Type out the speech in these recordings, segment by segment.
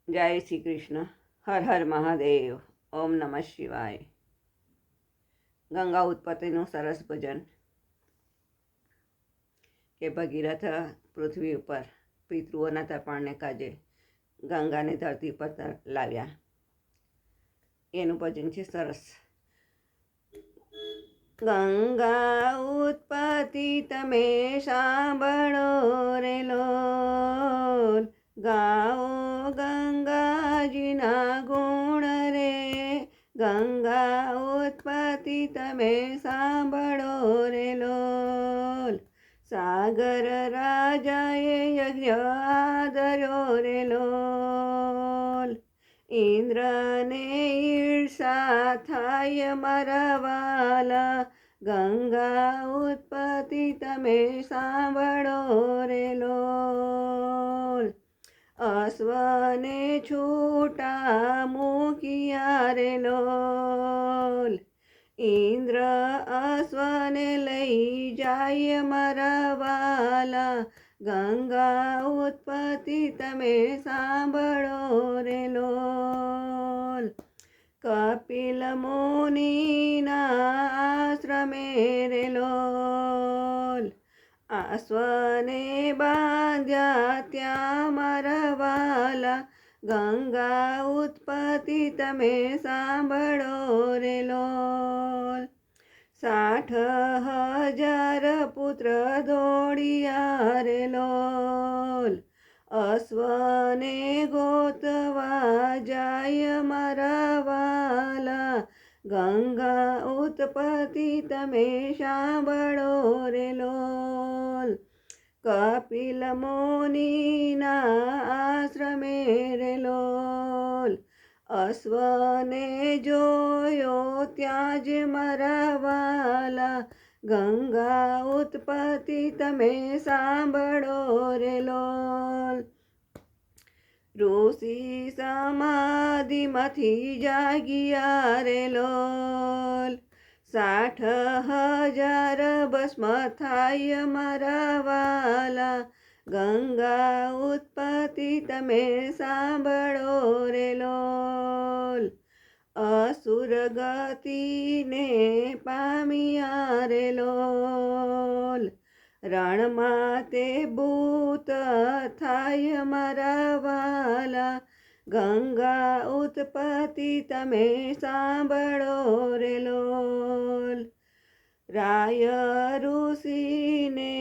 જય શ્રી કૃષ્ણ. હર હર મહાદેવ. ઓમ નમઃ શિવાય. ગંગા ઉત્પત્તિનું સરસ ભજન કે ભગીરથ પૃથ્વી ઉપર પિતૃઓના તર્પણને કાજે ગંગાને ધરતી પર લાવ્યા. એનું ભજન છે સરસ. ગંગા ઉત્પત્તિ તમે સાંભળો રે લોલ, ગાઓ ગંગાજીના ગુણ રે. ગંગા ઉત્પત્તિ તમે સાંભળો રે લોલ, સાગર રાજાએ યજ્ઞ આદર્યો રે લોલ. ઇન્દ્રને ઈર્ષા થાય મારા વાલા, ગંગા ઉત્પત્તિ તમે સાંભળો રે લોલ. અશ્વને છૂટા મૂક્યા રે લોલ, ઇન્દ્ર અશ્વને લઈ જાય મારા વાલા, ગંગા ઉત્પત્તિ તમે સાંભળો રે લોલ. કપિલ મુનિના આશ્રમે રે લોલ, અશ્વને બાંધ્યા ત્યાં મારા વાલા, ગંગા ઉત્પત્તિ તમે સાંભળો રે લોલ. 60,000 પુત્ર દોડિયા રે લોલ, અશ્વને ગોતવા જાય મારા વાલા, ગંગા ઉત્પત્તિ તમે સાંભળો રે લોલ. કપિલ મુનિના આશ્રમે રે લોલ, અશ્વને જોયો ત્યાં જ મારા વાલા, ગંગા ઉત્પત્તિ તમે સાંભળો રે લોલ. ઋષિ સમાધિમાંથી જાગ્યા રે લોલ, 60,000 ભસ્મ થાય મારા વાલા, ગંગા ઉત્પત્તિ તમે સાંભળો રે લોલ. અસુર ગતિને પામ્યા રે લોલ, રણમાં તે ભૂત થાય મારા વાલા, ગંગા ઉત્પત્તિ તમે સાંભળો રે લોલ. રાય ઋષિને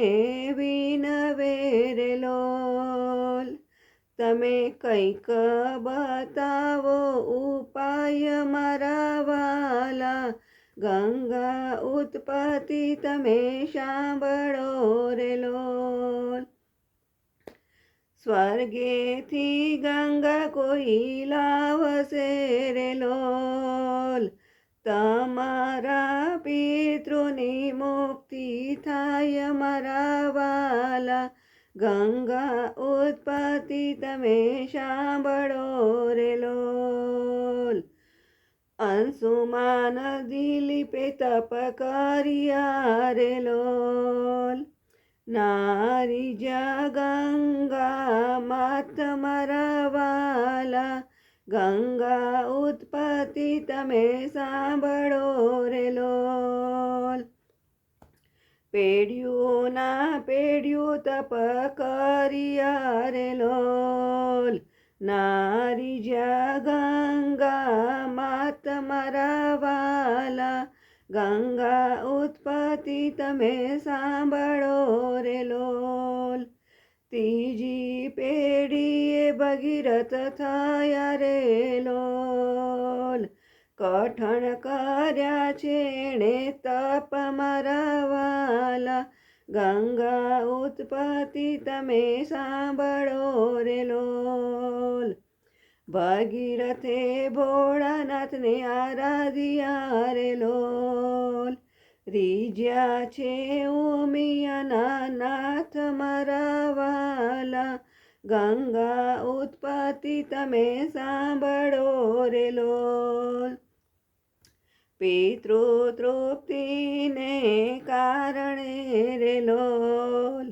વિનવે રે લોલ, તમે કંઈક બતાવો ઉપાય મારા વાલા, ગંગા ઉત્પત્તિ તમે સાંભળો રે લોલ. સ્વર્ગેથી ગંગા કોઈ લાવશે રે લોલ, તમારા પિતૃની મુક્તિ થાય મારા વાલા, ગંગા ઉત્પત્તિ તમે સાંભળો રે લોલ. અંશુમાન દિલીપે તપ કર્યા રે લોલ, નારી જા ગંગા માત મારા વાલા, ગંગા ઉત્પત્તિ તમે સાંભળો રે લોલ. પેઢીઓના પેઢીઓ તપ કર્યા રે લોલ, નારી જા ગંગા માત મારા વાલા, ગંગા ઉત્પત્તિ તમે સાંભળો રે લોલ. ત્રીજી પેઢીએ ભગીરથ થયા રે લોલ, કઠણ કર્યા છે એણે તપ મારા વાલા, ગંગા ઉત્પત્તિ તમે સાંભળો રે લોલ. ભગીરથે ભોળાનાથને આરાધ્યા રે લોલ, રીજ્યા છે ઉમિયાના નાથ મારા વાલા, ગંગા ઉત્પત્તિ તમે સાંભળો રે લોલ. પિતૃ તૃપ્તિને કારણે રે લોલ,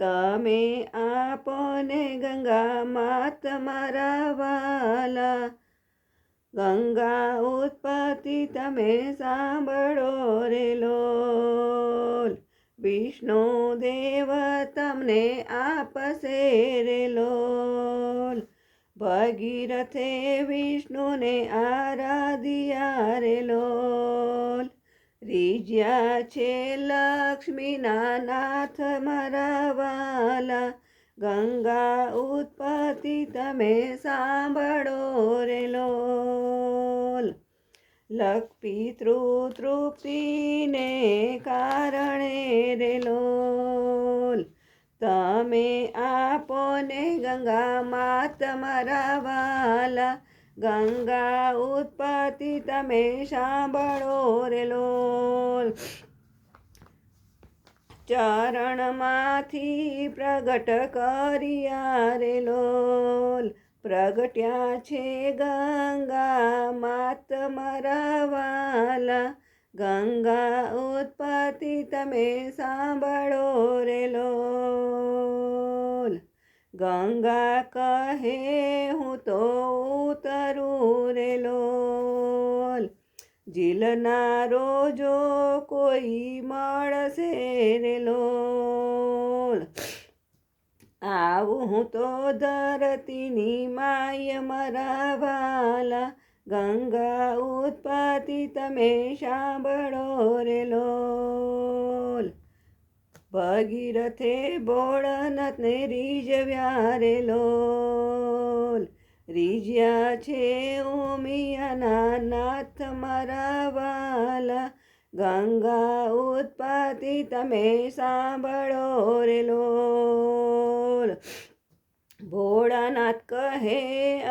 તમે આપોને ગંગા માત મારા વાલા, ગંગા ઉત્પત્તિ તમે સાંભળો રે લોલ, વિષ્ણુ દેવ તમને આપશે રે લોલ, ભગીરથે વિષ્ણુને આરાધ્યા રે લોલ, રીજ્યા છે લક્ષ્મીના નાથ મારા વાલા, ગંગા ઉત્પત્તિ તમે સાંભળો રે લોલ, પિતૃ તૃપ્તિને કારણે રે લોલ, તમે આપોને ગંગા માત મારા વાલા, ગંગા ઉત્પત્તિ તમે સાંભળો રે લોલ, ચરણમાંથી પ્રગટ કર્યા રે લોલ, પ્રગટ્યા છે ગંગા માત મારા વાલા, ગંગા ઉત્પત્તિ તમે સાંભળો રે લોલ, ગંગા કહે હું તો ઉતરું રે લોલ, ઝીલનારો જો કોઈ મળશે રે લોલ, આવું હું તો ધરતીની માય મારા વાલા, ગંગા ઉત્પત્તિ તમે સાંભળો રે લોલ, ભગીરથે ભોળાનાથને રીઝવ્યા રે લોલ, રીઝ્યા છે ઉમિયાના નાથ મારા વાલા, ગંગા ઉત્પત્તિ તમે સાંભળો રે લોલ, ભોળાનાથ કહે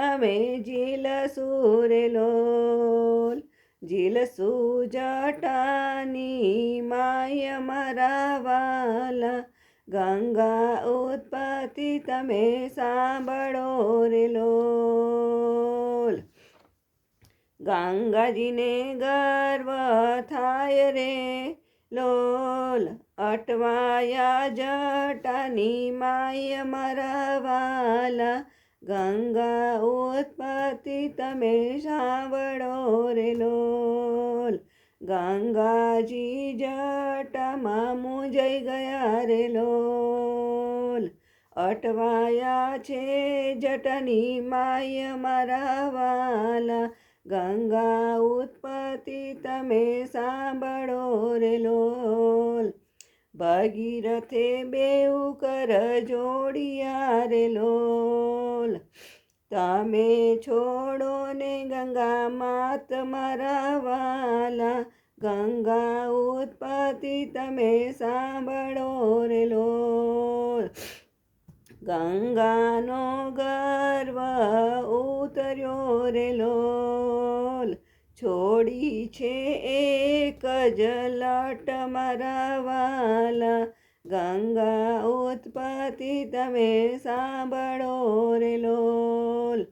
અમે ઝીલશું રે લોલ, ઝીલશું જટાની માય મારા વાલા, ગંગા ઉત્પત્તિ તમે સાંભળો રે લોલ, ગંગાજીને ગર્વ થાય રે લોલ, અટવાયા જટાની માય મારા વાલા, ગંગા ઉત્પત્તિ તમે સાંભળો રે લોલ, ગંગાજી જટામાં મૂંઝાઈ ગયા રે લોલ, અટવાયા છે જટની માય મારા વાલા, ગંગા ઉત્પત્તિ તમે સાંભળો રે લોલ, ભગીરથે બેઉ કર જોડિયા રે લોલ, તમે છોડો ને ગંગા માત મારા વાલા, ગંગા ઉત્પત્તિ તમે સાંભળો રે લોલ, ગંગાનો ગર્વ ઉતર્યો રે લોલ, છોડી છે એક જ લટ મારા વાલા, ગંગા ઉત્પત્તિ તમે સાંભળો રે લોલ,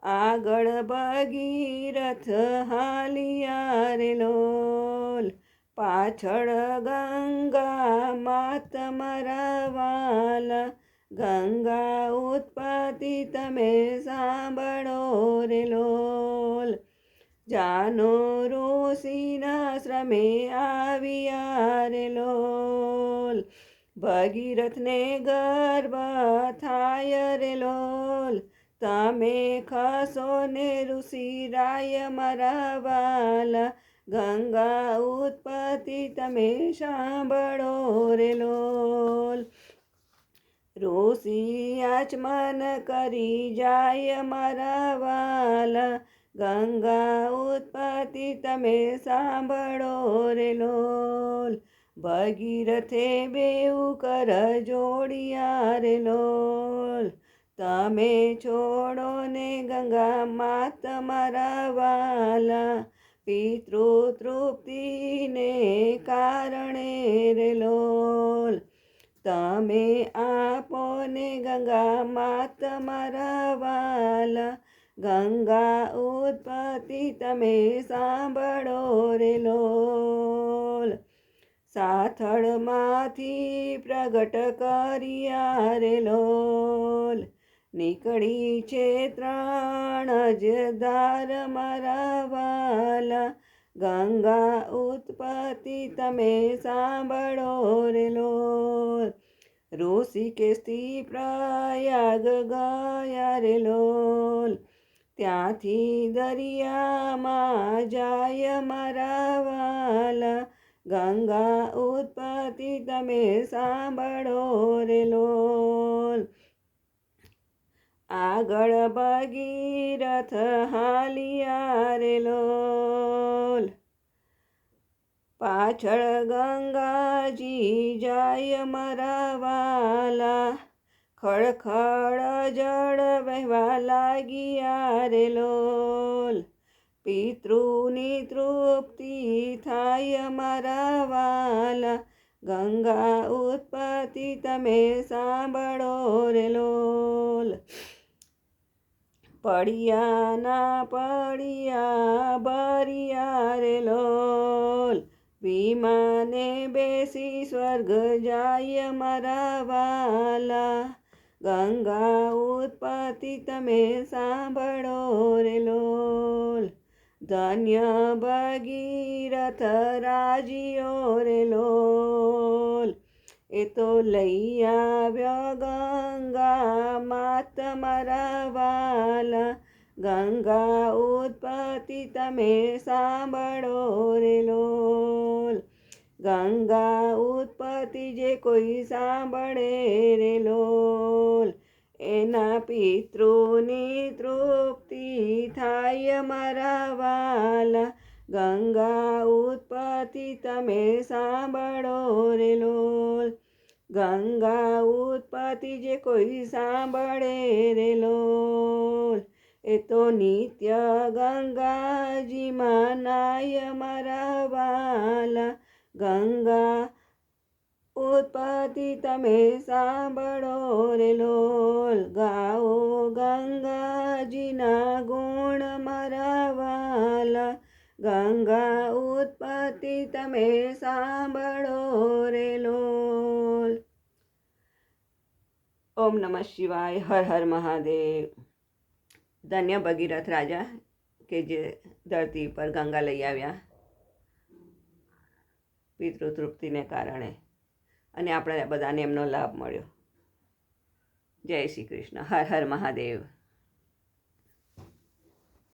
આગળ ભગીરથ હાલિયા રે લોલ, પાછળ ગંગા માત મારા વાલા, ગંગા ઉત્પત્તિ તમે સાંભળો રે લોલ, જાનો ઋષિના શ્રમે આવ્યા રે લોલ, ભગીરથને ગર્વ થાય રે લોલ, તમે ખસો ને ઋષિ રાય મારા વાલા, ગંગા ઉત્પત્તિ તમે સાંભળો રે લોલ, ઋષિ આચમન કરી જાય મારા વાલા, ગંગા ઉત્પત્તિ તમે સાંભળો રે લોલ, ભગીરથે બેઉ કર જોડિયા રે લોલ, તમે છોડો ને ગંગા માત મારા વાલા, પિતૃ તૃપ્તિને કારણે રે લોલ, તમે આપો ને ગંગા માત મારા વાલા, ગંગા ઉત્પત્તિ તમે સાંભળો રે લોલ, સાથળમાંથી પ્રગટ કર્યા રે લોલ. નીકળી છે 3 જ ધાર મારા વાલા, ગંગા ઉત્પત્તિ તમે સાંભળો રે લોલ. ઋષિકેશથી પ્રયાગ ગયા રે લોલ, ત્યાંથી દરિયામાં જાય મારા વાલા, ગંગા ઉત્પત્તિ તમે સાંભળો રે લોલ. આગળ ભગીરથ હાલિયા રે લોલ, પાછળ ગંગાજી જાય મારા વાલા, ખળખળ જળ વહેવા લાગ્યા રે લોલ. પિતૃની તૃપ્તિ થાય મારા વાલા, ગંગા ઉત્પત્તિ તમે સાંભળો રે લોલ. પડિયાના પડિયા ભર્યા રે લોલ, વિમાને બેસી સ્વર્ગ જાય મારા વાલા, ગંગા ઉત્પત્તિ તમે સાંભળો રે લોલ. ધન્ય ભગીરથ રાજીયો રે લોલ, એ તો લઈ આવ્યો ગંગા માત મારા વાલા, ગંગા ઉત્પત્તિ તમે સાંભળો રે લોલ. ગંગા ઉત્પત્તિ જે કોઈ સાંભળે રે લોલ, એના પિતૃની તૃપ્તિ થાય મારા વાલા, ગંગા ઉત્પત્તિ તમે સાંભળો રે લોલ. ગંગા ઉત્પત્તિ જે કોઈ સાંભળે રે લોલ, એ તો નિત્ય ગંગાજીમાં નાય મારા વાલા, ગંગા ઉત્પત્તિ તમે સાંભળો રે લોલ. ગાઓ ગંગાજીના ગુણ મારા વાલા, ગંગા ઉત્પત્તિ તમે સાંભળો રે લોલ. ઓમ નમઃ શિવાય. હર હર મહાદેવ. ધન્ય ભગીરથ રાજા કે જે ધરતી પર ગંગા લઈ આવ્યા પિતૃતૃપ્તિને કારણે, અને આપણે બધાને એમનો લાભ મળ્યો. જય શ્રી કૃષ્ણ. હર હર મહાદેવ.